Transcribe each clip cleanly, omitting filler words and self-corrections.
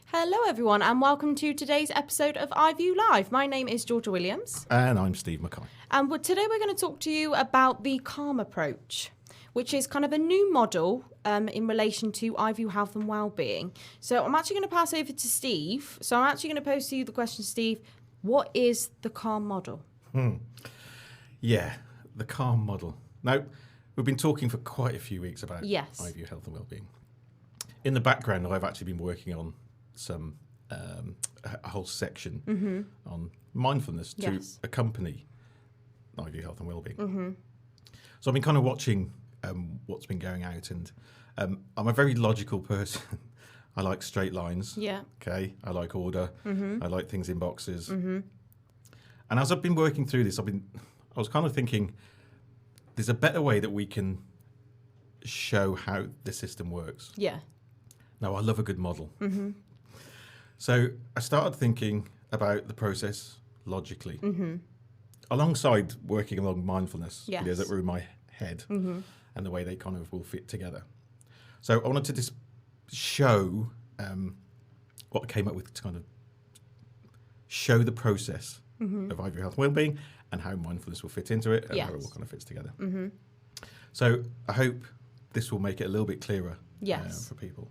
Hello everyone and welcome to today's episode of iView Live. My name is Georgia Williams. And I'm Steve Mackay. And today we're going to talk to you about the calm approach, which is kind of a new model in relation to iView Health and Wellbeing. So I'm actually going to pass over to Steve. So I'm actually going to pose to you the question, Steve, what is the calm model? Yeah, the calm model. Now, we've been talking for quite a few weeks about iView Health and Wellbeing. In the background, I've actually been working on a whole section on mindfulness to accompany iView Health and Wellbeing. So I've been kind of watching what's been going out, and I'm a very logical person. I like straight lines. Yeah. Okay. I like order. I like things in boxes. And as I've been working through this, I was kind of thinking, there's a better way that we can show how the system works. Yeah. Now, I love a good model. So I started thinking about the process logically, alongside working along mindfulness ideas that were in my head and the way they kind of will fit together. So I wanted to just show what I came up with to kind of show the process of iView Health and Wellbeing and how mindfulness will fit into it and how it all kind of fits together. So I hope this will make it a little bit clearer for people.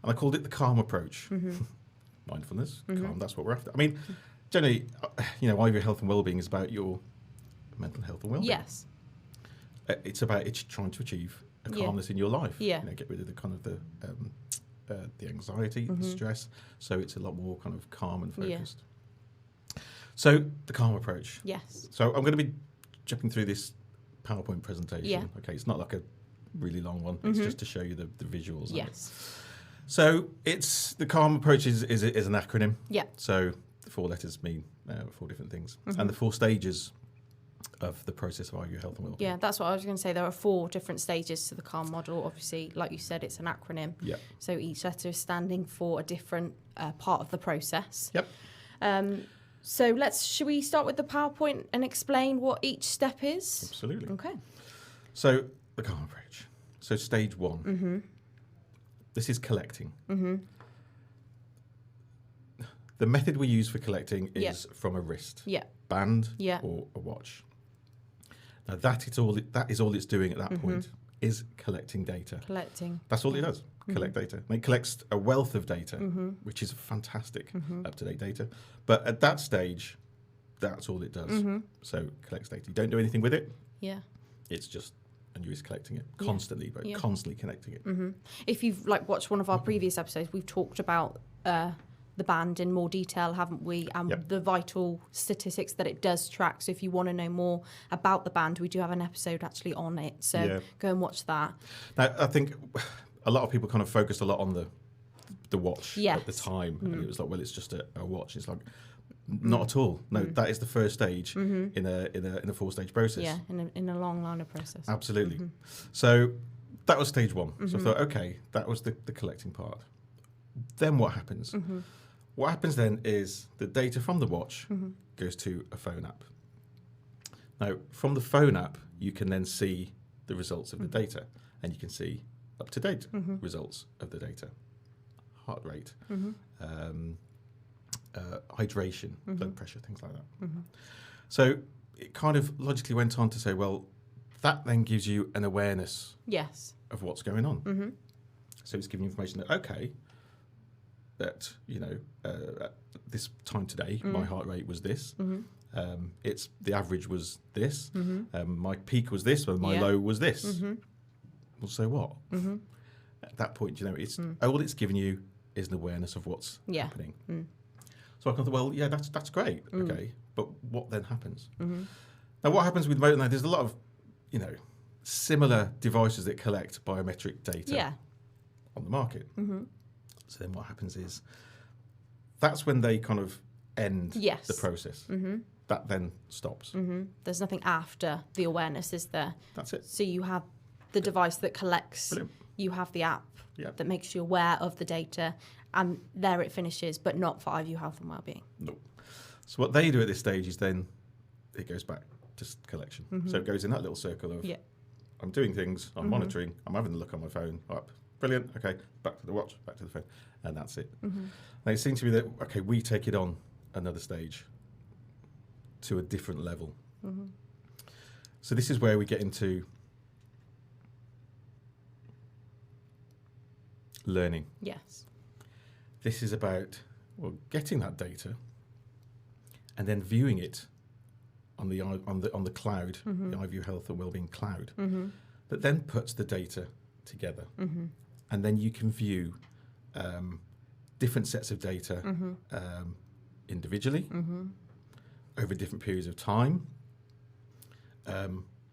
And I called it the calm approach. Mindfulness, calm, that's what we're after. I mean, generally, iView Health and Wellbeing is about your mental health and wellbeing. Yes. It's trying to achieve a calmness in your life. Yeah. Get rid of the kind of the anxiety, the stress, so it's a lot more kind of calm and focused. Yeah. So the calm approach. Yes. So I'm going to be jumping through this PowerPoint presentation. Yeah. Okay, it's not like a really long one. It's just to show you the visuals. Yes. So it's the calm approach is an acronym. Yeah. So the 4 letters mean 4 different things, and the 4 stages of the process of iView Health and Wellbeing. Yeah, that's what I was going to say. There are 4 different stages to the calm model. Obviously, like you said, it's an acronym. Yeah. So each letter is standing for a different part of the process. Yep. So should we start with the PowerPoint and explain what each step is? Absolutely. Okay. So the calm approach. So stage 1. This is collecting. The method we use for collecting is from a wrist, band, or a watch. Now that is all it's doing at that point is collecting data. That's all it does. Collect data. And it collects a wealth of data, which is fantastic, up-to-date data. But at that stage, that's all it does. So collects data. You don't do anything with it. Yeah. It's just. And you're just collecting it constantly, but constantly connecting it. If you've watched one of our previous episodes, we've talked about the band in more detail, haven't we? And the vital statistics that it does track. So if you want to know more about the band, we do have an episode actually on it. So go and watch that. Now, I think a lot of people kind of focused a lot on the watch at the time. And it was like, well, it's just a watch. It's like, not at all. No, that is the first stage in a 4-stage process. Yeah, in a long line of process. Absolutely. So that was stage 1. So I thought, okay, that was the collecting part. Then what happens? What happens then is the data from the watch goes to a phone app. Now, from the phone app, you can then see the results of the data, and you can see up-to-date results of the data. Heart rate, hydration, blood pressure, things like that. So it kind of logically went on to say, well, that then gives you an awareness of what's going on. So it's giving you information that, okay, that, at this time today, my heart rate was this. It's the average was this. My peak was this, but my low was this. Well, so what? At that point, it's all it's giving you is an awareness of what's happening. So I thought, well, yeah, that's great. Okay, but what then happens? Now, what happens with now? There's a lot of, similar devices that collect biometric data on the market. So then what happens is that's when they kind of end the process. That then stops. There's nothing after the awareness, is there? That's it. So you have the device that collects. Brilliant. You have the app that makes you aware of the data, and there it finishes, but not for iView Health and Wellbeing. No. So what they do at this stage is then it goes back to collection. So it goes in that little circle of I'm doing things, I'm monitoring, I'm having a look on my phone, brilliant. Okay, back to the watch, back to the phone, and that's it. And it seems to be that, okay, we take it on another stage to a different level. So this is where we get into learning. Yes. This is about, well, getting that data and then viewing it on the cloud, the iView Health and Wellbeing cloud, that then puts the data together, and then you can view different sets of data individually over different periods of time,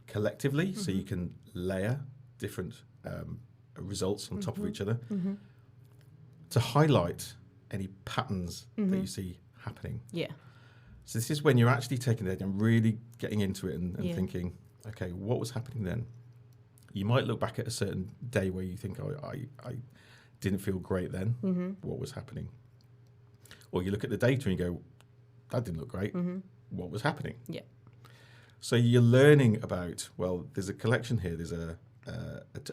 collectively, so you can layer different results on top of each other to highlight any patterns that you see happening. Yeah. So this is when you're actually taking it and really getting into it and thinking, okay, what was happening then? You might look back at a certain day where you think, oh, I didn't feel great then. What was happening? Or you look at the data and you go, that didn't look great. What was happening? Yeah. So you're learning about, well, there's a collection here. There's a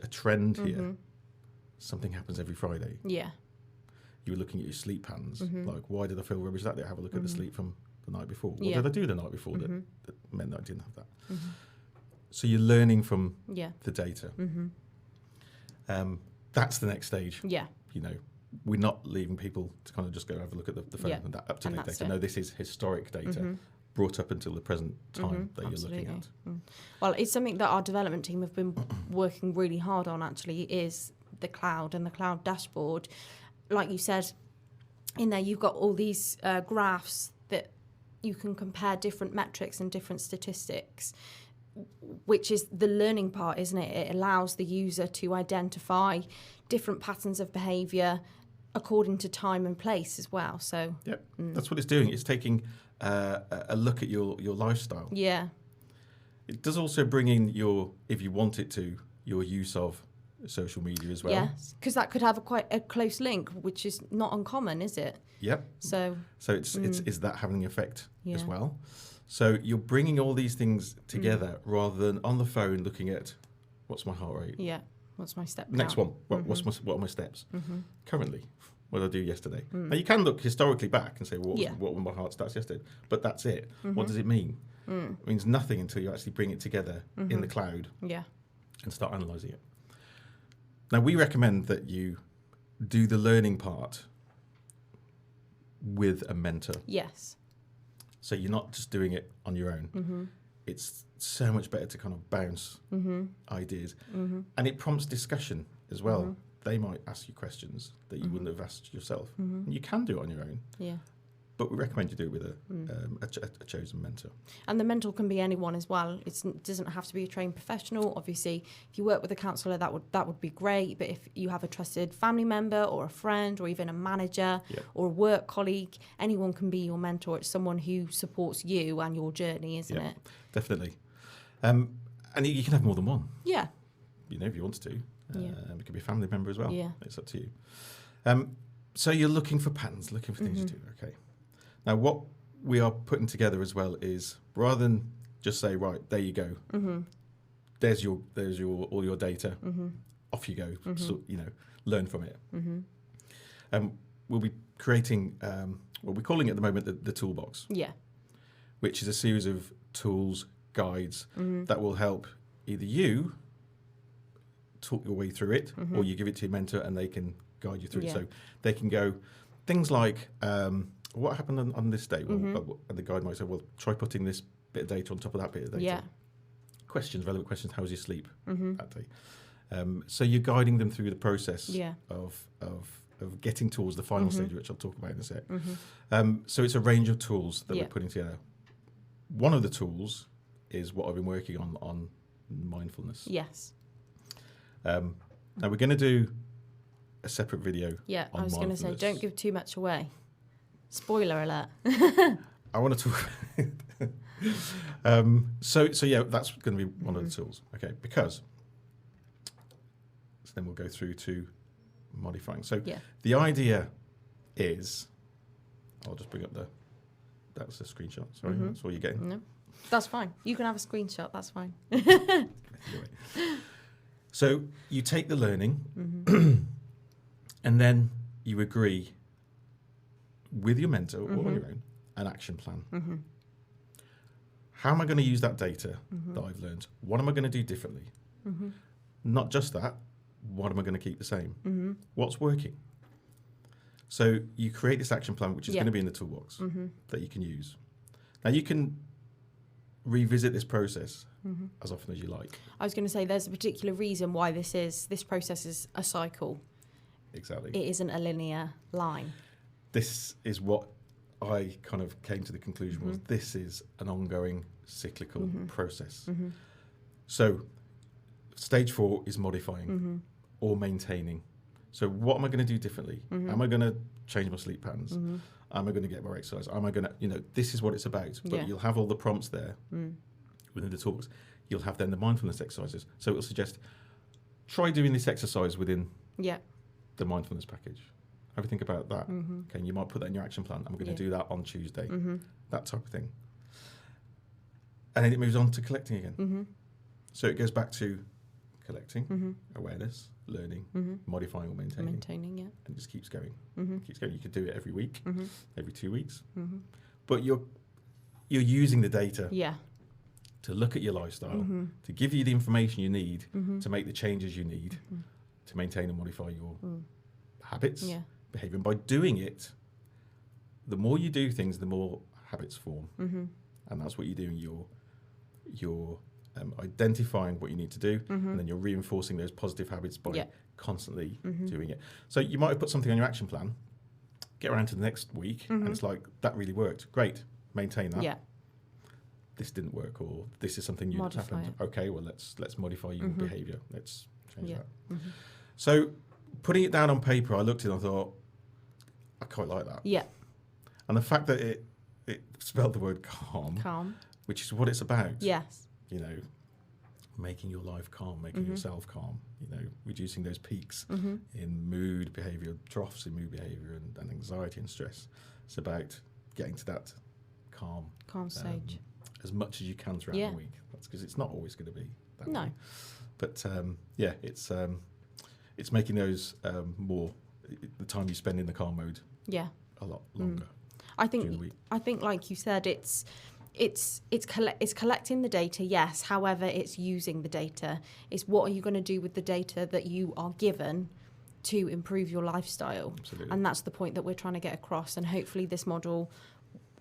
trend here. Something happens every Friday. Yeah. You were looking at your sleep patterns. Like, why did I feel rubbish that day? Have a look at the sleep from the night before. What did I do the night before that meant that I didn't have that? So you're learning from the data. That's the next stage. Yeah. You know, we're not leaving people to kind of just go have a look at the phone and that up-to-date data. No, this is historic data brought up until the present time that you're looking at. Well, it's something that our development team have been working really hard on, actually, is the cloud and the cloud dashboard. Like you said, in there you've got all these graphs that you can compare different metrics and different statistics, which is the learning part, isn't it? It allows the user to identify different patterns of behaviour according to time and place as well. So that's what it's doing. It's taking a look at your lifestyle. Yeah. It does also bring in your, if you want it to, your use of social media as well. Yes, because that could have quite a close link, which is not uncommon, is it? Yep. So it's is that having an effect as well? So you're bringing all these things together rather than on the phone looking at what's my heart rate. Yeah. What's my step Next count? one. What are my steps currently? What did I do yesterday? Now you can look historically back and say, well, what were my heart stats yesterday? But that's it. What does it mean? It means nothing until you actually bring it together in the cloud and start analysing it. Now, we recommend that you do the learning part with a mentor. Yes. So you're not just doing it on your own. It's so much better to kind of bounce ideas. And it prompts discussion as well. They might ask you questions that you wouldn't have asked yourself. And you can do it on your own. Yeah. But we recommend you do it with a chosen mentor. And the mentor can be anyone as well. It doesn't have to be a trained professional. Obviously, if you work with a counsellor, that would be great. But if you have a trusted family member or a friend or even a manager or a work colleague, anyone can be your mentor. It's someone who supports you and your journey, isn't it? Definitely. And you can have more than one. Yeah. You know, if you want to. It could be a family member as well. Yeah. It's up to you. So you're looking for patterns, looking for things to do. Okay. Now, what we are putting together as well is, rather than just say, right, there you go, there's your all your data, off you go, so, learn from it. We'll be creating, we're calling it at the moment the toolbox, which is a series of tools, guides that will help either you talk your way through it, or you give it to your mentor and they can guide you through it. So they can go things like, what happened on this day? Well, and the guide might say, well, try putting this bit of data on top of that bit of data. Yeah. Questions, relevant questions. How was your sleep that day? So you're guiding them through the process of getting towards the final stage, which I'll talk about in a sec. So it's a range of tools that we're putting together. One of the tools is what I've been working on mindfulness. Yes. Now we're going to do a separate video. Yeah, on I was going to say, don't give too much away. Spoiler alert. I want to talk. So yeah, that's going to be one of the tools. Okay, because so then we'll go through to modifying. So the idea is, I'll just bring up that's the screenshot. Sorry, that's all you're getting. No, that's fine. You can have a screenshot. That's fine. So you take the learning And then you agree with your mentor or on your own an action plan. How am I going to use that data that I've learned? What am I going to do differently? Not just that, what am I going to keep the same? What's working? So you create this action plan, which is going to be in the toolbox that you can use. Now you can revisit this process as often as you like. I was going to say there's a particular reason why this process is a cycle. Exactly. It isn't a linear line. This is what I kind of came to the conclusion was this is an ongoing cyclical process. So stage 4 is modifying or maintaining. So what am I going to do differently? Am I going to change my sleep patterns? Am I going to get more exercise? Am I going to, this is what it's about. But you'll have all the prompts there within the talks. You'll have then the mindfulness exercises. So it'll suggest, try doing this exercise within the mindfulness package. Have a think about that. Okay, and you might put that in your action plan. I'm going to do that on Tuesday. That type of thing. And then it moves on to collecting again. So it goes back to collecting, awareness, learning, modifying or maintaining. And it just keeps going. Keeps going. You could do it every week, every 2 weeks. But you're using the data to look at your lifestyle, to give you the information you need to make the changes you need to maintain and modify your habits, behavior. And by doing it, the more you do things, the more habits form. And that's what you're doing. You're identifying what you need to do, and then you're reinforcing those positive habits by constantly doing it. So you might have put something on your action plan, get around to the next week, and it's like, that really worked. Great, maintain that. This didn't work, or this is something new that's happened. Okay, well, let's modify your behavior. Let's change that. So putting it down on paper, I looked at it and I thought, I quite like that. And the fact that it spelled the word calm, which is what it's about. Making your life calm, making yourself calm, reducing those peaks in mood behavior, troughs in mood behavior and anxiety and stress. It's about getting to that calm stage as much as you can throughout the week. That's because it's not always going to be that way. But it's making those the time you spend in the calm mode a lot longer. I think like you said, it's collecting the data, yes. However, it's using the data. It's what are you going to do with the data that you are given to improve your lifestyle. Absolutely. And that's the point that we're trying to get across. And hopefully this model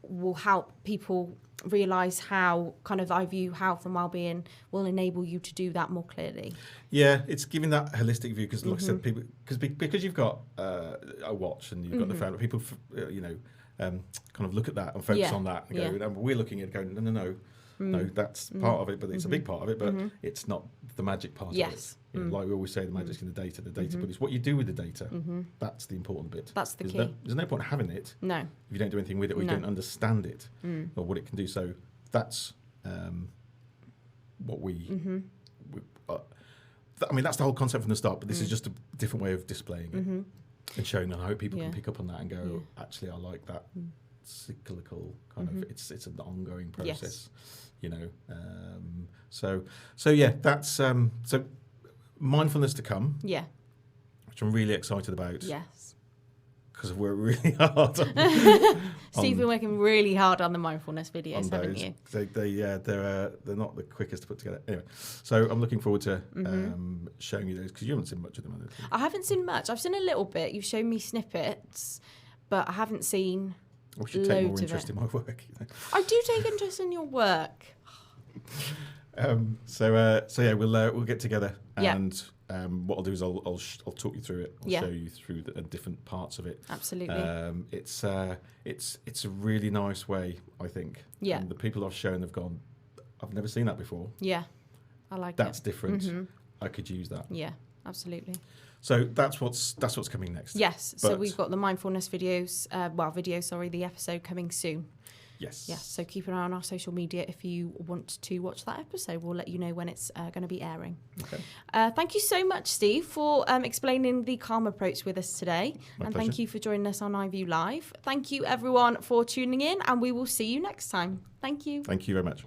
will help people realise how kind of iView Health and Wellbeing will enable you to do that more clearly. Yeah, it's giving that holistic view because, like I said, people because you've got a watch and you've got the phone, people kind of look at that and focus on that and go, and we're looking at it going, no, that's part of it, but it's a big part of it, but it's not the magic part of it. Like we always say, the magic's in the data, but it's what you do with the data. That's the important bit. That's the key. There's no point having it if you don't do anything with it or you don't understand it or what it can do. So that's what that's the whole concept from the start, but this is just a different way of displaying it. And showing them. I hope people can pick up on that and go, actually, I like that cyclical kind of. It's an ongoing process, that's so mindfulness to come. Which I'm really excited about. Because we've worked really hard. Steve, been working really hard on the mindfulness videos, haven't you? They're not the quickest to put together. Anyway, so I'm looking forward to showing you those because you haven't seen much of them. I haven't seen much. I've seen a little bit. You've shown me snippets, but I haven't seen. We should take more interest in my work. I do take interest in your work. We'll get together and. What I'll do is I'll talk you through it. I'll show you through the different parts of it. Absolutely. It's a really nice way, I think. And the people I've shown have gone, I've never seen that before. I like that's different. I could use that. Absolutely. So that's what's coming next. Yes. So we've got the mindfulness videos. The episode coming soon. Yes. So keep an eye on our social media if you want to watch that episode. We'll let you know when it's going to be airing. Okay. Thank you so much, Steve, for explaining the calm approach with us today. My pleasure. Thank you for joining us on iView Live. Thank you, everyone, for tuning in, and we will see you next time. Thank you. Thank you very much.